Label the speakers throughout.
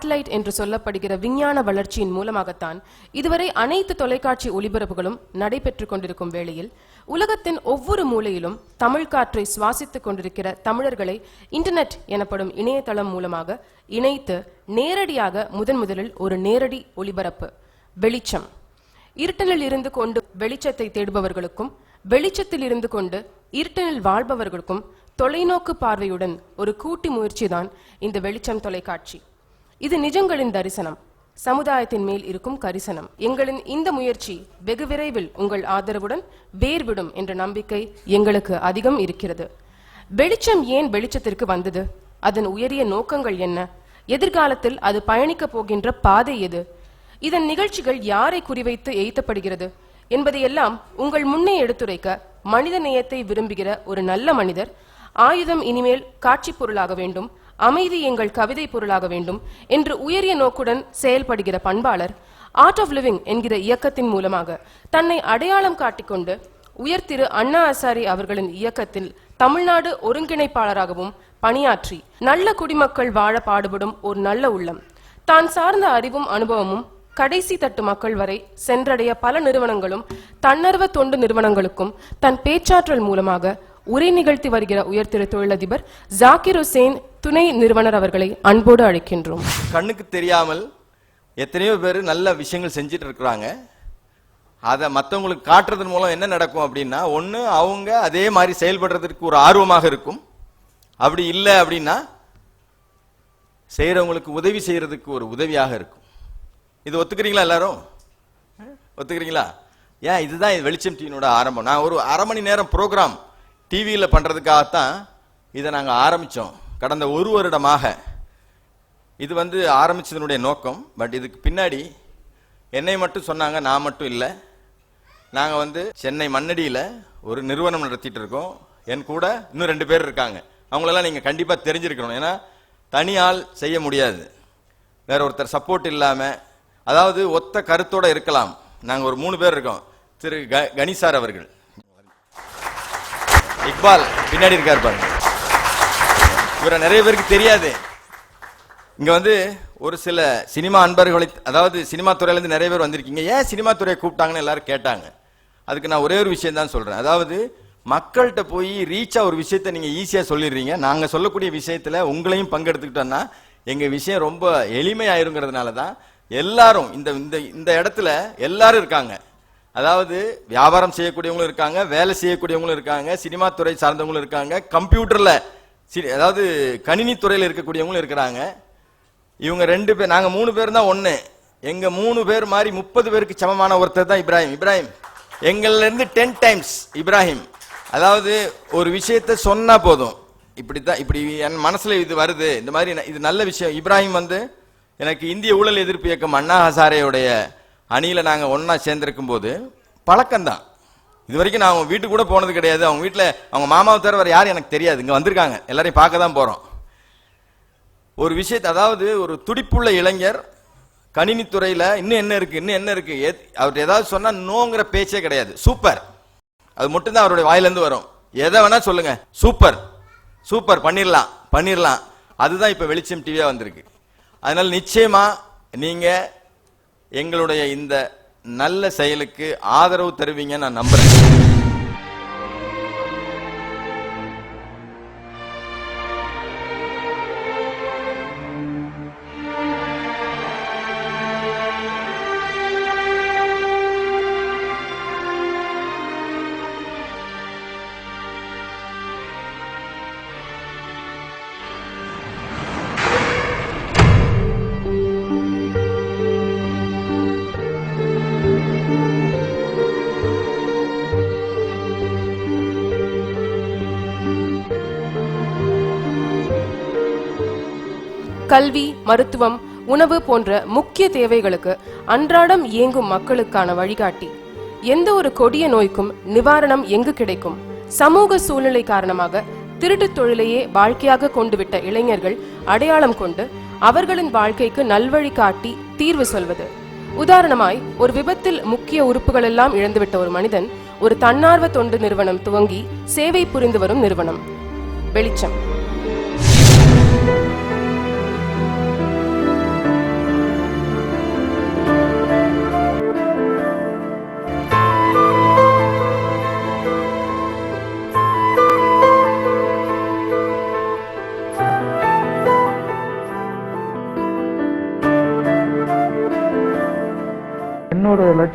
Speaker 1: Satellite என்று சொல்லப்படுகிற விஞ்ஞான வளர்ச்சியின் மூலமாகத்தான் இதுவரை அனைத்து தொலைக்காட்சி ஒளிபரப்புகளும் நடைபெற்றுக் கொண்டிருக்கும் வேளையில் உலகத்தின் ஒவ்வொரு மூலையிலும் தமிழ் காற்றை சுவாசித்துக் கொண்டிருக்கிற தமிழர்களை இன்டர்நெட் எனப்படும் இணையதளம் மூலமாக இணைத்து நேரடியாக முதலில் ஒரு நேரடி ஒளிபரப்பு வெளிச்சம். இருட்டனில் இருந்து கொண்டு வெளிச்சத்தை தேடுபவர்களுக்கும் வெளிச்சத்தில் இருந்து கொண்டு இருட்டனில் வாழ்பவர்களுக்கும் தொலைநோக்கு பார்வையுடன் ஒரு கூட்டி முயற்சிதான் இந்த வெளிச்சம் தொலைக்காட்சி. இது நிஜங்களின் தரிசனம், சமுதாயத்தின் மேல் இருக்கும் கரிசனம். எங்களின் இந்த முயற்சி வெகு விரைவில் உங்கள் ஆதரவுடன் வேர்விடும் என்ற நம்பிக்கை எங்களுக்கு அதிகம் இருக்கிறது. வெளிச்சம் ஏன் வெளிச்சத்திற்கு வந்தது? அதன் உயரிய நோக்கங்கள் என்ன? எதிர்காலத்தில் அது பயணிக்க போகின்ற பாதை எது? இதன் நிகழ்ச்சிகள் யாரை குறிவைத்து எய்த்தப்படுகிறது என்பதையெல்லாம் உங்கள் முன்னே எடுத்துரைக்க மனித நேயத்தை விரும்புகிற ஒரு நல்ல மனிதர், ஆயுதம் இனிமேல் காட்சி பொருளாக வேண்டும், அமைதி எங்கள் கவிதை பொருளாக வேண்டும் என்று உயரிய நோக்குடன் செயல்படுகிற பண்பாளர், ஆர்ட் ஆஃப் லிவிங் என்கிற இயக்கத்தின் மூலமாக தன்னை அடையாளம் காட்டிக்கொண்டு உயர்திரு அண்ணா ஹசாரே அவர்களின் இயக்கத்தில் தமிழ்நாடு ஒருங்கிணைப்பாளராகவும் பணியாற்றி நல்ல குடிமக்கள் வாழ பாடுபடும் ஒரு நல்ல உள்ளம், தான் சார்ந்த அறிவும் அனுபவமும் கடைசி தட்டு மக்கள் வரை சென்றடைய பல நிறுவனங்களும் தன்னர்வ தொண்டு நிறுவனங்களுக்கும் தன் பேச்சாற்றல் மூலமாக உரை நிகழ்த்தி வருகிற உயர்திரு தொழிலதிபர் ஜாகிர் ஹுசேன் துணை நிறுவனர் அவர்களை அன்போடு அழைக்கின்றோம்.
Speaker 2: கண்ணுக்கு தெரியாமல் எத்தனையோ பேர் நல்ல விஷயங்கள் செஞ்சுட்டு இருக்கிறாங்க. அதை மற்றவங்களுக்கு காட்டுறதன் மூலம் என்ன நடக்கும் அப்படின்னா, ஒன்று அவங்க அதே மாதிரி செயல்படுறதுக்கு ஒரு ஆர்வமாக இருக்கும். அப்படி இல்லை அப்படின்னா செய்கிறவங்களுக்கு உதவி செய்யறதுக்கு ஒரு உதவியாக இருக்கும். இது ஒத்துக்கிறீங்களா? எல்லாரும் ஒத்துக்கிறீங்களா? ஏன் இதுதான் வெளிச்சம் டிவியோட ஆரம்பம். நான் ஒரு அரை மணி நேரம் ப்ரோக்ராம் டிவியில் பண்ணுறதுக்காகத்தான் இதை நாங்கள் ஆரம்பித்தோம். கடந்த ஒரு வருடமாக இது ஆரம்பித்ததனுடைய நோக்கம். பட் இதுக்கு பின்னாடி என்னை மட்டும் சொன்னாங்க, நான் மட்டும் இல்லை. நாங்கள் சென்னை மண்ணடியில் ஒரு நிறுவனம் நடத்திட்டு இருக்கோம். என் கூட இன்னும் 2 பேர் இருக்காங்க. அவங்களெல்லாம் நீங்கள் கண்டிப்பாக தெரிஞ்சிருக்கணும். ஏன்னா தனியால் செய்ய முடியாது, வேற ஒருத்தர் சப்போர்ட் இல்லாமல். அதாவது ஒத்த கருத்தோட இருக்கலாம். நாங்கள் ஒரு 3 பேர் இருக்கோம். திரு கணேசார் அவர்கள், இக்பால் பின்னாடி இருக்கார் பாருங்க. இவரை நிறைய பேருக்கு தெரியாது. இங்க ஒரு சில சினிமா அன்பர்களை, அதாவது சினிமா துறையிலேருந்து நிறைய பேர் வந்திருக்கீங்க. ஏன் சினிமா துறையை கூப்பிட்டாங்கன்னு எல்லாரும் கேட்டாங்க. அதுக்கு நான் ஒரே ஒரு விஷயம் தான் சொல்றேன். அதாவது மக்கள்கிட்ட போய் ரீச்சா ஒரு விஷயத்தை நீங்க ஈஸியா சொல்லிடுறீங்க. நாங்க சொல்லக்கூடிய விஷயத்துல உங்களையும் பங்கெடுத்துக்கிட்டோம்னா எங்க விஷயம் ரொம்ப எளிமையாயிருங்கிறதுனால தான் எல்லாரும் இந்த இடத்துல எல்லாரும் இருக்காங்க. அதாவது வியாபாரம் செய்யக்கூடியவங்களும் இருக்காங்க, வேலை செய்யக்கூடியவங்களும் இருக்காங்க, சினிமா துறை சார்ந்தவங்களும் இருக்காங்க, கம்ப்யூட்டர்ல அதாவது கணினி துறையில் இருக்கக்கூடியவங்களும் இருக்கிறாங்க. இவங்க 2 பேர், நாங்க 3 பேர் தான் ஒண்ணு. எங்க 3 பேர் மாதிரி 30 பேருக்கு சமமான ஒருத்தர் தான் இப்ராஹிம். எங்கள்ல இருந்து 10 டைம்ஸ் இப்ராஹிம். அதாவது ஒரு விஷயத்த சொன்னா போதும், இப்படித்தான், இப்படி என் மனசுல இது வருது, இந்த மாதிரி இது நல்ல விஷயம். இப்ராஹிம் எனக்கு இந்திய ஊழல் எதிர்ப்பு இயக்கம் அண்ணா ஹசாரேயுடைய அணியில நாங்க ஒன்னா சேர்ந்திருக்கும் போது பழக்கம்தான். இது வரைக்கும் நான் அவங்க வீட்டுக்கு கூட போனது கிடையாது. அவங்க வீட்டுல அவங்க மாமாவை தவிர வேற யாரும் எனக்கு தெரியாது. இங்க வந்திருக்காங்க, எல்லாரையும் பார்க்க தான் போறோம். ஒரு விஷயத்தை, அதாவது ஒரு துடிப்புள்ள இளைஞர், கணினித்துறையில இன்னும் என்ன இருக்கு அவர் ஏதாவது சொன்னா நோங்கிற பேச்சே கிடையாது. சூப்பர், அது மட்டும்தான் அவருடைய வாயிலிருந்து வரும். எதை வேணா சொல்லுங்க, சூப்பர் பண்ணிடலாம். அதுதான் இப்ப வெளிச்சம் டிவியா வந்திருக்கு. அதனால நிச்சயமா நீங்க எங்களுடைய இந்த நல்ல செயலுக்கு ஆதரவு தருவீங்க நான் நம்புறேன்.
Speaker 1: கல்வி, மருத்துவம், உணவு போன்ற முக்கிய தேவைகளுக்கு அன்றாடம் இயங்கும் மக்களுக்கான வழிகாட்டி. எந்த ஒரு கொடிய நோய்க்கும் நிவாரணம் எங்கு கிடைக்கும்? சமூக சூழ்நிலை காரணமாக திருட்டு தொழிலையே வாழ்க்கையாக கொண்டுவிட்ட இளைஞர்கள் அடையாளம் கொண்டு அவர்களின் வாழ்க்கைக்கு நல்வழி காட்டி தீர்வு சொல்வது. உதாரணமாய், ஒரு விபத்தில் முக்கிய உறுப்புகள் எல்லாம் இழந்துவிட்ட ஒரு மனிதன் ஒரு தன்னார்வ தொண்டு நிறுவனம் துவங்கி சேவை புரிந்து வரும் நிறுவனம் வெளிச்சம்.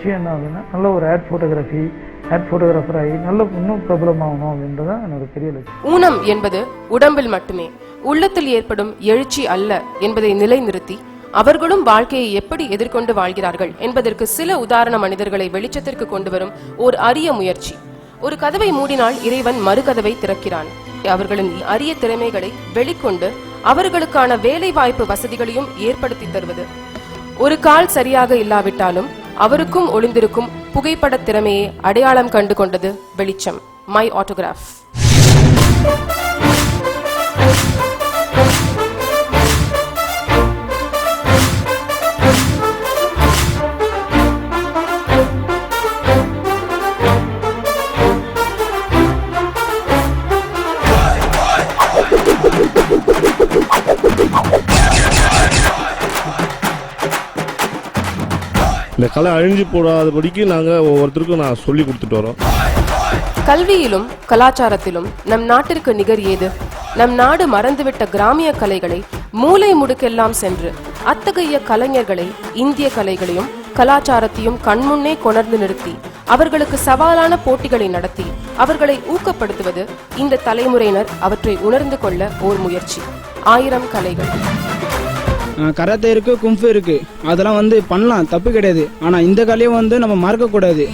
Speaker 3: லட்சியம் என்ன அப்படின்னா நல்ல ஒரு ஆட் ஃபோட்டோகிராஃபர் ஆகி நல்ல இன்னும் பிரபலமாகணும் அப்படின்றதான் என்னோட பெரிய லட்சியம்.
Speaker 1: ஊனம் என்பது உடம்பில் மட்டுமே, உள்ளத்தில் ஏற்படும் எழுச்சி அல்ல என்பதை நிலைநிறுத்தி அவர்களும் வாழ்க்கையை எப்படி எதிர்கொண்டு வாழ்கிறார்கள் என்பதற்கு சில உதாரண மனிதர்களை வெளிச்சத்திற்கு கொண்டு வரும் ஓர் அரிய முயற்சி. ஒரு கதவை மூடினால் இறைவன் மறுகதவை திறக்கிறான். அவர்களின் அரிய திறமைகளை வெளிக்கொண்டு அவர்களுக்கான வேலை வாய்ப்பு வசதிகளையும் ஏற்படுத்தி தருவது. ஒரு கால் சரியாக இல்லாவிட்டாலும் அவருக்கும் ஒளிந்திருக்கும் புகைப்பட திறமையை அடையாளம் கண்டு கொண்டது வெளிச்சம். My autograph.
Speaker 4: இந்த கலை அழிஞ்சு போடாதபடிக்கு நாங்கள் ஒவ்வொருத்தருக்கும் நான் சொல்லி கொடுத்துட்டு வரோம்.
Speaker 1: கல்வியிலும் கலாச்சாரத்திலும் நம் நாட்டிற்கு நிகர் ஏது? நம் நாடு மறந்துவிட்ட கிராமிய கலைகளை மூலை முடுக்கெல்லாம் சென்று அத்தகைய கலைஞர்களை, இந்திய கலைகளையும் கலாச்சாரத்தையும் கண்முன்னே கொணர்ந்து நிறுத்தி அவர்களுக்கு சவாலான போட்டிகளை நடத்தி அவர்களை ஊக்கப்படுத்துவது இந்த தலைமுறையினர் அவற்றை உணர்ந்து கொள்ள ஓர் முயற்சி. 1000 கலைகள்.
Speaker 5: கராத்தே இருக்கு, கும்ஃபு இருக்கு, அதெல்லாம் பண்ணலாம், தப்பு கிடையாது. ஆனா இந்த கலையை நம்ம மறக்க கூடாது.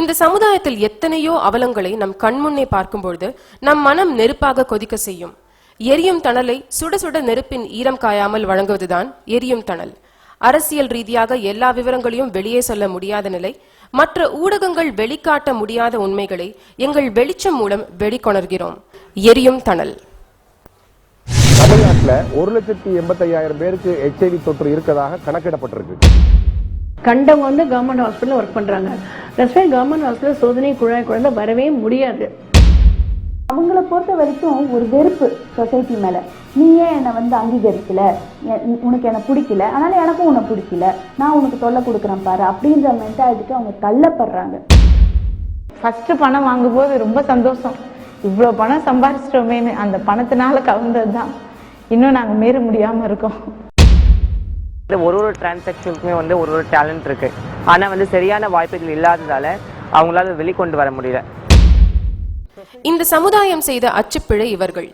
Speaker 1: இந்த சமுதாயத்தில் எத்தனையோ அவலங்களை நம் கண்முன்னே பார்க்கும்பொழுது நம் மனம் நெருப்பாக கொதிக்க செய்யும். எரியும் தணலை சுட சுட நெருப்பின் ஈரம் காயாமல் வழங்குவதுதான் எரியும் தணல். அரசியல் ரீதியாக எல்லா விவரங்களையும் வெளியே சொல்ல முடியாத நிலை, மற்ற ஊடகங்கள் வெளிக்காட்ட முடியாத உண்மைகளை எங்கள் வெளிச்சம் மூலம் வெளிக்கொணர்கிறோம். எரியும் தணல்.
Speaker 6: தமிழ்நாட்டில் 1,85,000 பேருக்கு HIV தொற்று இருக்கதாக கணக்கிடப்பட்டிருக்கு.
Speaker 7: கண்டவங்க கவர்மெண்ட் ஹாஸ்பிட்டல் ஒர்க் பண்றாங்க. கவர்மெண்ட் ஹாஸ்பிட்டல் சோதனை குழாய் குழந்தை வரவே முடியாது.
Speaker 8: அவங்கள பொறுத்த வரைக்கும் ஒரு வெறுப்பு சொசைட்டி மேல. நீ ஏன் என்னை அங்கீகரிக்கல, உனக்கு என்ன பிடிக்கல, அதனால எனக்கும் உன்னை பிடிக்கல, நான் உனக்கு தொல்லை கொடுக்குறேன் பாரு அப்படின்ற மென்டாலிட்டிக்கு அவங்க தள்ளப்படுறாங்க.
Speaker 9: ஃபர்ஸ்ட் பணம் வாங்கும்போது ரொம்ப சந்தோஷம், இவ்வளோ பணம் சம்பாதிச்சிட்டோமேனு. அந்த பணத்தினால கவர்ந்தது தான் இன்னும் நாங்கள் மீற முடியாமல் இருக்கோம்.
Speaker 10: ஒரு டிரான்சாக்ஷனுக்குமே ஒரு டேலண்ட் இருக்கு. ஆனால் சரியான வாய்ப்புகள் இல்லாததால அவங்களால வெளிக்கொண்டு வர முடியல.
Speaker 1: இந்த சமுதாயம் செய்த அச்சுப்பிழை இவர்கள்.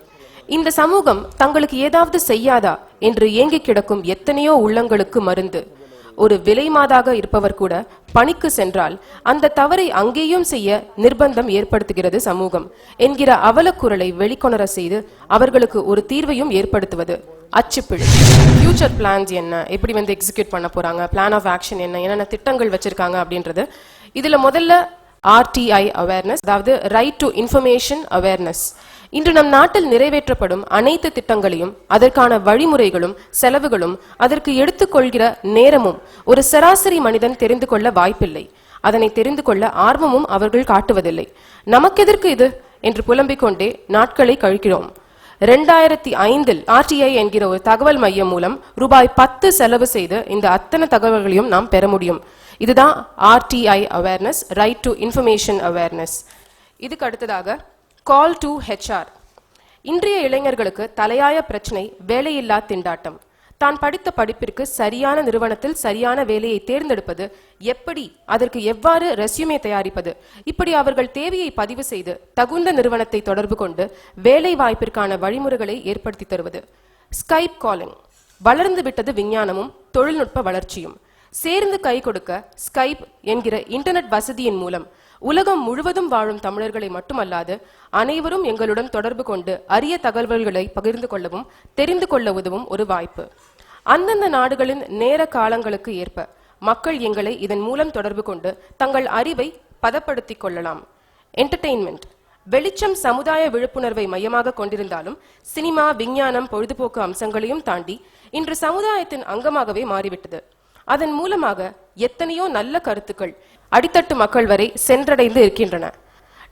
Speaker 1: இந்த சமூகம் தங்களுக்கு ஏதாவது செய்யாதா என்று ஏங்கி கிடக்கும் எத்தனையோ உள்ளங்களுக்கு மருந்து. ஒரு விலை மாதாக இருப்பவர் கூட பணிக்கு சென்றால் அந்த தவறை அங்கேயும் செய்ய நிர்பந்தம் ஏற்படுத்துகிறது சமூகம் என்கிற அவலக்குரலை வெளிக்கொணர செய்து அவர்களுக்கு ஒரு தீர்வையும் ஏற்படுத்துவது அச்சுப்பிழை. ஃபியூச்சர் பிளான்ஸ் என்ன, எப்படி எக்ஸிக்யூட் பண்ண போறாங்க, பிளான் ஆஃப் ஆக்ஷன் என்ன, என்னென்ன திட்டங்கள் வச்சிருக்காங்க அப்படின்றது. இதுல முதல்ல RTI அவேர்னஸ், அதாவது ரைட் டு இன்ஃபர்மேஷன் அவேர்னஸ். இன்று நம் நாட்டில் நிறைவேற்றப்படும் அனைத்து திட்டங்களையும், அதற்கான வழிமுறைகளும் செலவுகளும், அதற்கு எடுத்துக்கொள்கிற நேரமும் ஒரு சராசரி மனிதன் தெரிந்து கொள்ள வாய்ப்பில்லை. அதனை தெரிந்து கொள்ள ஆர்வமும் அவர்கள் காட்டுவதில்லை. நமக்கெதற்கு இது என்று புலம்பிக் கொண்டே நாட்களை கழிக்கிறோம். 2005 RTI என்கிற ஒரு தகவல் மையம் மூலம் ரூபாய் 10 செலவு செய்து இந்த அத்தனை தகவல்களையும் நாம் பெற முடியும். இதுதான் RTI awareness, right to information awareness. இதுக்கு அடுத்ததாக கால் டு HR. இன்றைய இளைஞர்களுக்கு தலையாய பிரச்சனை வேலையில்லா திண்டாட்டம். தான் படித்த படிப்பிற்கு சரியான நிறுவனத்தில் சரியான வேலையை தேர்ந்தெடுப்பது எப்படி, அதற்கு எவ்வாறு ரெஸ்யூமே தயாரிப்பது, இப்படி அவர்கள் தேவையை பதிவு செய்து தகுந்த நிறுவனத்தை தொடர்பு கொண்டு வேலை வாய்ப்பிற்கான வழிமுறைகளை ஏற்படுத்தி தருவது. Skype calling. வளர்ந்து விட்டது விஞ்ஞானமும் தொழில்நுட்ப வளர்ச்சியும். சேர்ந்து கை கொடுக்க ஸ்கைப் என்கிற இன்டர்நெட் வசதியின் மூலம் உலகம் முழுவதும் வாழும் தமிழர்களை மட்டுமல்லாது அனைவரும் எங்களுடன் தொடர்பு கொண்டு அரிய தகவல்களை பகிர்ந்து கொள்ளவும் தெரிந்து கொள்ள உதவும் ஒரு வாய்ப்பு. அந்தந்த நாடுகளின் நேர காலங்களுக்கு ஏற்ப மக்கள் எங்களை இதன் மூலம் தொடர்பு கொண்டு தங்கள் அறிவை பதப்படுத்திக் கொள்ளலாம். என்டர்டெயின்மெண்ட். வெளிச்சம் சமுதாய விழிப்புணர்வை மையமாக கொண்டிருந்தாலும் சினிமா, விஞ்ஞானம், பொழுதுபோக்கு அம்சங்களையும் தாண்டி இன்று சமுதாயத்தின் அங்கமாகவே மாறிவிட்டது. அதன் மூலமாக எத்தனையோ நல்ல கருத்துக்கள் அடித்தட்டு மக்கள் வரை சென்றடைந்து இருக்கின்றன.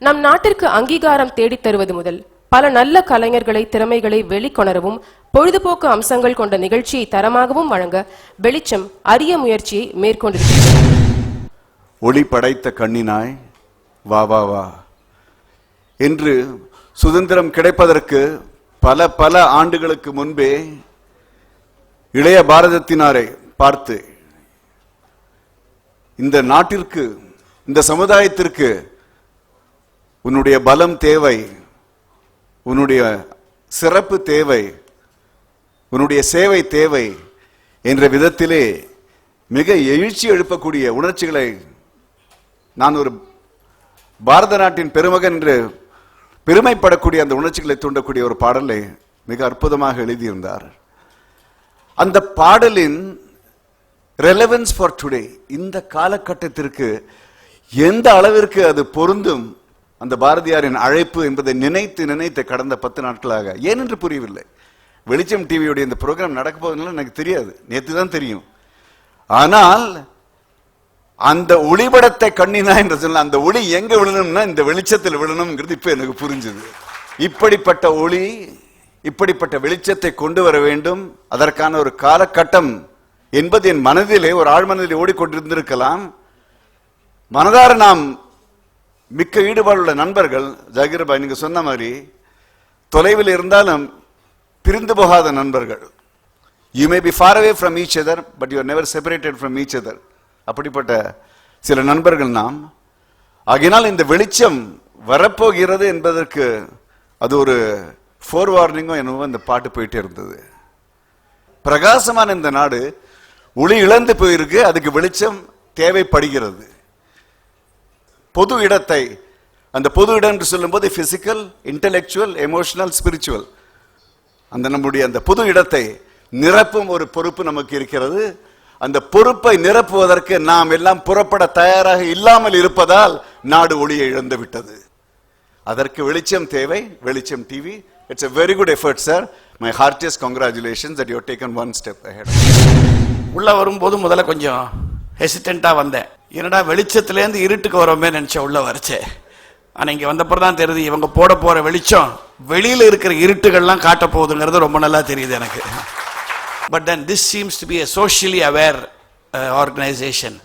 Speaker 1: நம் நாட்டிற்கு அங்கீகாரம் தேடித் தருவது முதல் பல நல்ல கலைஞர்களை திறமைகளை வெளிக்கொணரவும் பொழுதுபோக்கு அம்சங்கள் கொண்ட நிகழ்ச்சியை தரமாகவும் வழங்க வெளிச்சம் அரிய முயற்சியை மேற்கொண்டிருக்கிறது.
Speaker 11: ஒளி படைத்த கண்ணினாய் வா வா வா என்று சுதந்திரம் கிடைப்பதற்கு பல பல ஆண்டுகளுக்கு முன்பே இளைய பாரதத்தினாரை பார்த்து இந்த நாட்டிற்கு இந்த சமுதாயத்திற்கு உன்னுடைய பலம் தேவை, உன்னுடைய சிறப்பு தேவை, உன்னுடைய சேவை தேவை என்ற விதத்திலே மிக எழுச்சி எழுப்பக்கூடிய உணர்ச்சிகளை, நான் ஒரு பாரத நாட்டின் பெருமகன் என்று பெருமைப்படக்கூடிய அந்த உணர்ச்சிகளை தூண்டக்கூடிய ஒரு பாடலை மிக அற்புதமாக எழுதியிருந்தார். அந்த பாடலின் ரெலவன்ஸ் ஃபார் டுடே, இந்த காலகட்டத்திற்கு எந்த அளவிற்கு அது பொருந்தும், அந்த பாரதியாரின் அழைப்பு என்பதை நினைத்து நினைத்து கடந்த 10 நாட்களாக ஏனென்று புரியவில்லை. வெளிச்சம் டிவியுடைய இந்த ப்ரோக்ராம் நடக்க போவதுனால எனக்கு தெரியாது, நேற்று தான் தெரியும். ஆனால் அந்த ஒளிபடத்தை கண்ணினா என்று சொன்ன அந்த ஒளி எங்க விழணும்னா இந்த வெளிச்சத்தில் விழணும்ங்கிறது இப்ப எனக்கு புரிஞ்சுது. இப்படிப்பட்ட ஒளி, இப்படிப்பட்ட வெளிச்சத்தை கொண்டு வர வேண்டும், அதற்கான ஒரு காலகட்டம் என்பது என் மனதிலே, ஒரு ஆழ்மனதிலே ஓடிக்கொண்டிருந்திருக்கலாம். மனதார நாம் மிக்க ஈடுபாடுள்ள நண்பர்கள், ஜாகிர் பாய் நீங்க சொன்ன மாதிரி தொலைவில் இருந்தாலும் பிரிந்து போகாத நண்பர்கள். You may be far away from each other, but you are never separated from each other. அப்படிப்பட்ட சில நண்பர்கள் நாம். ஆகினால் இந்த வெளிச்சம் வரப்போகிறது என்பதற்கு அது ஒரு ஃபோர் வார்னிங்கும் என்னவோ இந்த பாட்டு போயிட்டே இருந்தது. பிரகாசமான இந்த நாடு ஒளி இழந்து போயிருக்கு, அதுக்கு வெளிச்சம் தேவைப்படுகிறது. பொது இடத்தை, அந்த பொது இடம் என்று சொல்லும்போது பிசிக்கல், இன்டெலெக்சுவல், எமோஷனல், ஸ்பிரிச்சுவல், அந்த நம்முடைய அந்த பொது இடத்தை நிரப்பும் ஒரு பொறுப்பு நமக்கு இருக்கிறது. அந்த பொறுப்பை நிரப்புவதற்கு நாம் எல்லாம் புறப்பட தயாராக இல்லாமல் இருப்பதால் நாடு ஒளியை இழந்து விட்டது. அதற்கு வெளிச்சம் தேவை. வெளிச்சம் TV, it's a very good effort sir. My heartiest congratulations that you have taken one step ahead.
Speaker 12: உள்ள வரும்போது முதல்ல கொஞ்சம் ஹெசிடென்ட்டா வந்தேன். என்னடா வெளிச்சத்திலேருந்து இருட்டுக்கு வரோமே நினைச்சேன் உள்ள வரைச்சே. ஆனா இங்க வந்தப்பறம் தான் தெரியுது, இவங்க போட போற வெளிச்சம் வெளியில இருக்கிற இருட்டுகள்லாம் காட்ட போகுதுங்கிறது ரொம்ப நல்லா தெரியுது எனக்கு. But then this seems to be a socially aware organisation.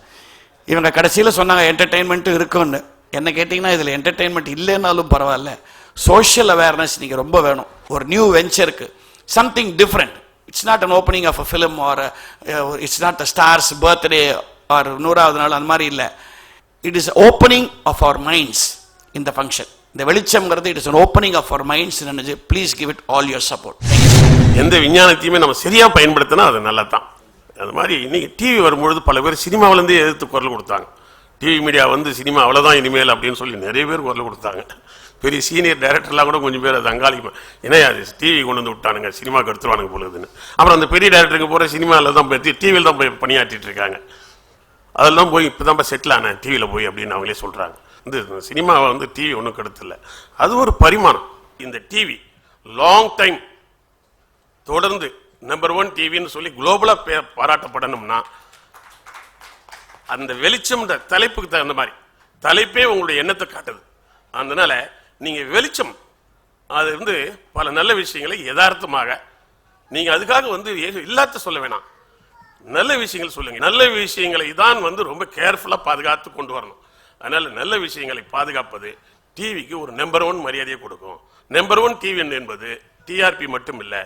Speaker 12: இவங்க கடைசியில் சொன்னாங்க என்டர்டெயின்மெண்ட்டும் இருக்குன்னு. என்ன கேட்டிங்கன்னா இதில் என்டர்டெயின்மெண்ட் இல்லைன்னாலும் பரவாயில்ல, சோஷியல் அவேர்னஸ் நீங்கள் ரொம்ப வேணும். ஒரு நியூ வெஞ்சருக்கு something different. It's not an opening of a film or it's not a star's birthday or 100வது நாள், அந்த மாதிரி இல்லை. It is opening of our minds இந்த ஃபங்க்ஷன். இந்த வெளிச்சம்ங்கிறது it is an opening of our minds. நினைச்சு please give it all your support.
Speaker 13: எந்த விஞ்ஞானத்தையுமே நம்ம சரியா பயன்படுத்தினா அது நல்லா தான். அது மாதிரி இன்னைக்கு டிவி வரும்பொழுது பல பேர் சினிமாவிலேருந்தே எதிர்த்து குரல் கொடுத்தாங்க. டிவி மீடியா வந்து சினிமா அவ்வளோதான் இனிமேல் அப்படின்னு சொல்லி நிறைய பேர் குரல் கொடுத்தாங்க. பெரிய சீனியர் டைரக்டர்லாம் கூட கொஞ்சம் பேர் அது அங்காளிமா, ஏன்னா அது டிவி கொண்டு வந்து விட்டானுங்க, சினிமாவுக்கு எடுத்துருவானுங்க பொழுதுன்னு. அப்புறம் அந்த பெரிய டைரக்டருக்கு போகிற சினிமாவில் தான் போய் டிவியில் தான் போய் பணியாற்றிட்டு இருக்காங்க. அதெல்லாம் போய் இப்போ தான் செட்டில் ஆனேன் டிவியில் போய் அப்படின்னு அவங்களே சொல்கிறாங்க. இந்த சினிமாவை வந்து டிவி ஒன்றும் கெடுத்துல, அது ஒரு பரிமாணம். இந்த டிவி லாங் டைம் தொடர்ந்து நம்பர் 1 டிவின்னு சொல்லி குளோபலா பாராட்டப்படணும்னா அந்த வெளிச்சம் தலைப்புக்கு தகுந்த மாதிரி தலைப்பே உங்களுடைய எண்ணத்தை காட்டுது. அதனால நீங்க வெளிச்சம் அது வந்து பல நல்ல விஷயங்களை யதார்த்தமாக நீங்க அதுக்காக வந்து இல்லாத சொல்ல வேணாம், நல்ல விஷயங்கள் சொல்லுங்க. நல்ல விஷயங்களை தான் வந்து ரொம்ப கேர்ஃபுல்லா பாதுகாத்து கொண்டு வரணும். அதனால நல்ல விஷயங்களை பாதுகாப்பது டிவிக்கு ஒரு நம்பர் 1 மரியாதையை கொடுக்கும். நம்பர் 1 டிவி என்பது டிஆர்பி மட்டும் இல்லை.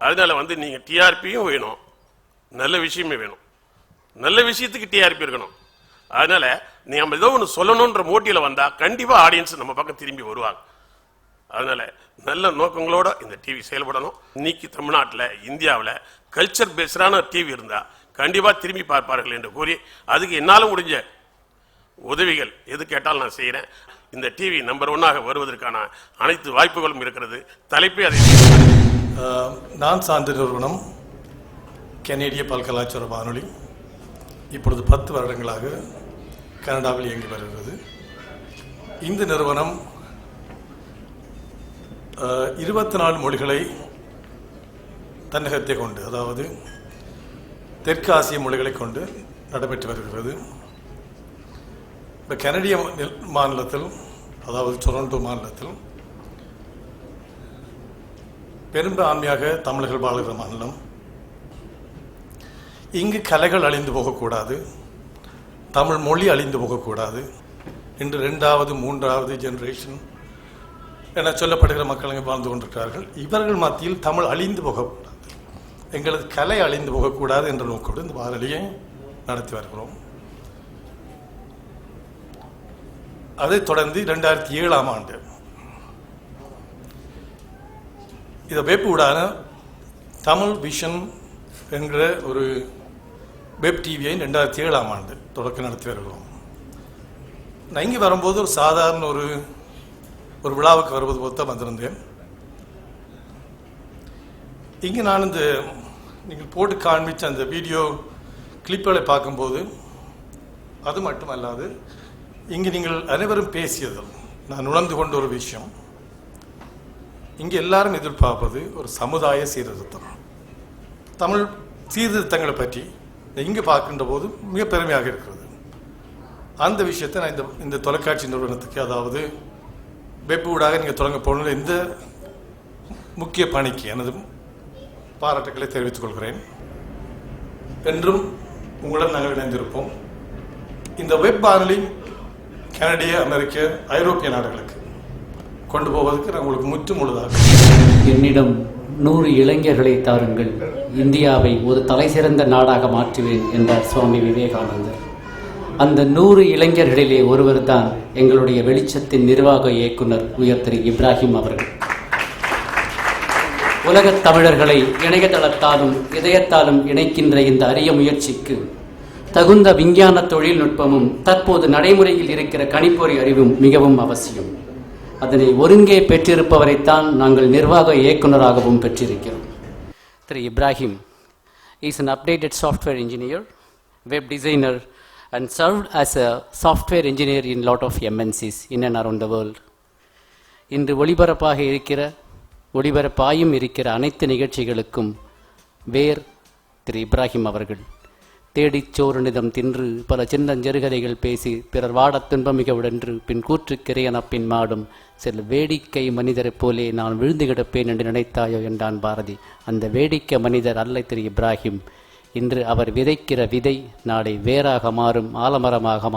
Speaker 13: அதனால வந்து நீங்க டிஆர்பியும் வேணும், நல்ல விஷயமே வேணும். நல்ல விஷயத்துக்கு டிஆர்பி இருக்கணும். அதனால நம்ம ஏதோ ஒன்று சொல்லணும்ன்ற மோட்டிவில் வந்தா கண்டிப்பா ஆடியன்ஸ் நம்ம பக்கம் திரும்பி வருவாங்க. அதனால நல்ல நோக்கங்களோட இந்த டிவி செயல்படணும். இன்னைக்கு தமிழ்நாட்டில் இந்தியாவில் கல்ச்சர் பேஸ்டான டிவி இருந்தா கண்டிப்பா திரும்பி பார்ப்பார்கள் என்று கூறி, அதுக்கு என்னால் முடிஞ்ச உதவிகள் எது கேட்டாலும் நான் செய்கிறேன். இந்த டிவி நம்பர் 1 வருவதற்கான அனைத்து வாய்ப்புகளும் இருக்கிறது. தலைப்பே அதை
Speaker 14: நான் சார்ந்த நிறுவனம் கனேடிய பல்கலாச்சார வானொலி இப்பொழுது 10 வருடங்களாக கனடாவில் இயங்கி வருகிறது. இந்த நிறுவனம் 24 மொழிகளை தன்னகத்தை கொண்டு, அதாவது தெற்கு ஆசிய மொழிகளை கொண்டு நடைபெற்று வருகிறது. இப்போ கனடிய மாநிலத்தில், அதாவது டொரண்டோ மாநிலத்தில் பெரும்பான்மையாக தமிழர்கள் வாழ்கிற மாநிலம். இங்கு கலைகள் அழிந்து போகக்கூடாது, தமிழ் மொழி அழிந்து போகக்கூடாது. இன்று 2வது 3வது ஜெனரேஷன் என சொல்லப்படுகிற மக்கள் இங்கே வாழ்ந்து கொண்டிருக்கிறார்கள். இவர்கள் மத்தியில் தமிழ் அழிந்து போகக்கூடாது, எங்களது கலை அழிந்து போகக்கூடாது என்ற நோக்கோடு இந்த வாரொலியை நடத்தி வருகிறோம். அதைத் தொடர்ந்து 2007ஆம் ஆண்டு இதை வெப்பூடான தமிழ் விஷன் என்கிற ஒரு வெப் டிவியை 2007ஆம் ஆண்டு தொடக்க நடத்தி வருகிறோம். நான் இங்கே வரும்போது ஒரு சாதாரண ஒரு விழாவுக்கு வருவது போல் தான் வந்திருந்தேன். இங்கே நான் இந்த நீங்கள் போட்டு காண்பிச்ச அந்த வீடியோ கிளிப்புகளை பார்க்கும்போது, அது மட்டுமல்லாது இங்கே நீங்கள் அனைவரும் பேசியதில் நான் உணர்ந்து கொண்ட ஒரு விஷயம், இங்கே எல்லாரும் எதிர்பார்ப்பது ஒரு சமுதாய சீர்திருத்தம். தமிழ் சீர்திருத்தங்களை பற்றி இங்கே பார்க்கின்ற போது மிக பெருமையாக இருக்கிறது. அந்த விஷயத்தை நான் இந்த தொலைக்காட்சி நிறுவனத்துக்கு, அதாவது வெப் ஊடாக நீங்கள் தொடங்க போன இந்த முக்கிய பணிக்கு எனது பாராட்டுக்களை தெரிவித்துக் கொள்கிறேன். என்றும் உங்களுடன் நாங்கள் இணைந்திருப்போம். இந்த வெப் வானொலி கனடிய, அமெரிக்க, ஐரோப்பிய நாடுகளுக்கு கொண்டு போவதற்கு நான் உங்களுக்கு முற்றுமுழுதாக.
Speaker 15: என்னிடம் 100 இளைஞர்களை தாருங்கள், இந்தியாவை ஒரு தலைசிறந்த நாடாக மாற்றுவேன் என்றார் சுவாமி விவேகானந்தர். அந்த 100 இளைஞர்களிலே ஒருவர் தான் எங்களுடைய வெளிச்சத்தின் நிர்வாக இயக்குனர் உயர் திரு இப்ராஹிம் அவர்கள். உலகத் தமிழர்களை இணையதளத்தாலும் இதயத்தாலும் இணைக்கின்ற இந்த அரிய முயற்சிக்கு தகுந்த விஞ்ஞான தொழில்நுட்பமும் தற்போது நடைமுறையில் இருக்கிற கணிப்பொறி அறிவும் மிகவும் அவசியம். அதனை ஒருங்கே பெற்றிருப்பவரைத்தான் நாங்கள் நிர்வாக இயக்குநராகவும் பெற்றிருக்கிறோம். திரு Ibrahim is an updated software engineer, web designer and served as a software engineer in lot of MNCs in and around the world. இன்று ஒளிபரப்பாயும் இருக்கிற அனைத்து நிகழ்ச்சிகளுக்கும் வேர் திரு இப்ராஹிம் அவர்கள். தேடிச் சோறுநிதம் தின்று பல சின்னஞ்செருகதைகள் பேசி பிறர் வாடத் துன்பமிக உடன்று பின் கூற்றுக்கிறையன பின் மாடும் சில வேடிக்கை மனிதரைப் போலே நான் விழுந்து கிடப்பேன் என்று நினைத்தாயோ என்றான் பாரதி. அந்த வேடிக்கை மனிதர் அல்ல திரு இப்ராஹிம். இன்று அவர் விதைக்கிற விதை நாளை வேராக மாறும், ஆலமரமாக